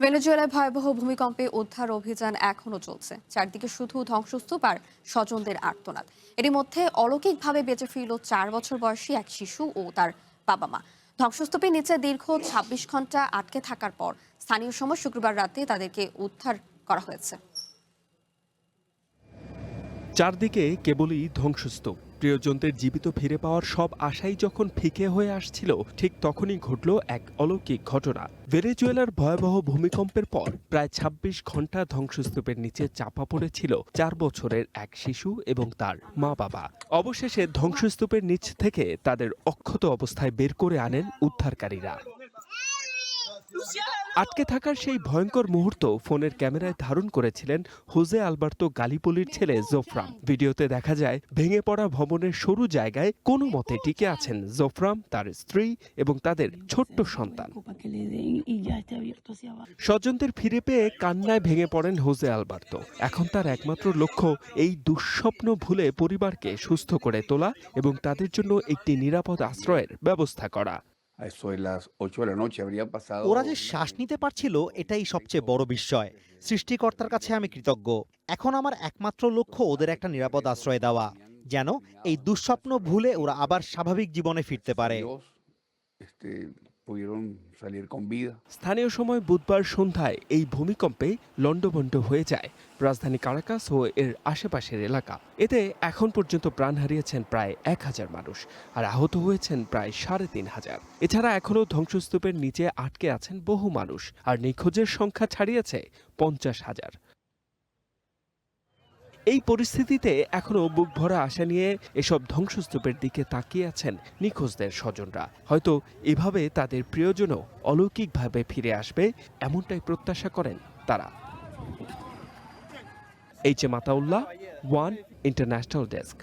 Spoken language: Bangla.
ভেনেজুয়েলায় ভয়াবহ ভূমিকম্পে উদ্ধার অভিযান এখনো চলছে। চারদিকে শুধু ধ্বংসস্তূপ আর স্বজনদের আর্তনাদ। এরই মধ্যে অলৌকিকভাবে বেঁচে ফিরল 4 বছর বয়সী এক শিশু ও তার বাবা মা। ধ্বংসস্তূপের নিচে দীর্ঘ ২৬ ঘন্টা আটকে থাকার পর স্থানীয় সময় শুক্রবার রাতে তাদেরকে উদ্ধার করা হয়েছে। চারদিকে কেবলই ধ্বংসস্তূপ। প্রিয়জনদের জীবিত ফিরে পাওয়ার সব আশাই যখন ফিকে হয়ে আসছিল, ঠিক তখনই ঘটল এক অলৌকিক ঘটনা। ভেনেজুয়েলার ভয়াবহ ভূমিকম্পের পর প্রায় ২৬ ঘন্টা ধ্বংসস্তূপের নিচে চাপা পড়েছিল ৪ বছরের এক শিশু এবং তার মা বাবা। অবশেষে ধ্বংসস্তূপের নিচ থেকে তাদের অক্ষত অবস্থায় বের করে আনেন উদ্ধারকারীরা। আটকে থাকার সেই ভয়ঙ্কর মুহূর্ত ফোনের ক্যামেরায় ধারণ করেছিলেন হোজে আলবার্তো গালিপোলির ছেলে জোফরাম। ভিডিওতে দেখা যায় ভেঙে পড়া ভবনের সরু জায়গায় কোনো মতে টিকে আছেন জোফরাম, তার স্ত্রী এবং তাদের ছোট্ট সন্তান। স্বজনদের ফিরে পেয়ে কান্নায় ভেঙে পড়েন হোজে আলবার্তো। এখন তার একমাত্র লক্ষ্য এই দুঃস্বপ্ন ভুলে পরিবারকে সুস্থ করে তোলা এবং তাদের জন্য একটি নিরাপদ আশ্রয়ের ব্যবস্থা করা। ওরা যে শ্বাস নিতে পারছিল এটাই সবচেয়ে বড় বিস্ময়। সৃষ্টিকর্তার কাছে আমি কৃতজ্ঞ। এখন আমার একমাত্র লক্ষ্য ওদের একটা নিরাপদ আশ্রয় দেওয়া, যেন এই দুঃস্বপ্ন ভুলে ওরা আবার স্বাভাবিক জীবনে ফিরতে পারে। স্থানীয় সময় বুধবার সন্ধ্যায় এই ভূমিকম্পে লণ্ডভণ্ড হয়ে যায় রাজধানী কারাকাস ও এর আশেপাশের এলাকা। এতে এখন পর্যন্ত প্রাণ হারিয়েছেন প্রায় ১,০০০ মানুষ আর আহত হয়েছেন প্রায় ৩,৫০০। এছাড়া এখনও ধ্বংসস্তূপের নিচে আটকে আছেন বহু মানুষ আর নিখোঁজের সংখ্যা ছাড়িয়েছে ৫০,০০০। এই পরিস্থিতিতে এখনো বুক ভরা আশা নিয়ে এসব ধ্বংসস্তূপের দিকে তাকিয়ে আছেন নিখোঁজদের স্বজনরা। হয়তো এভাবে তাদের প্রিয়জনও অলৌকিকভাবে ফিরে আসবে, এমনটাই প্রত্যাশা করেন তারা। H M Ataullah, one international desk.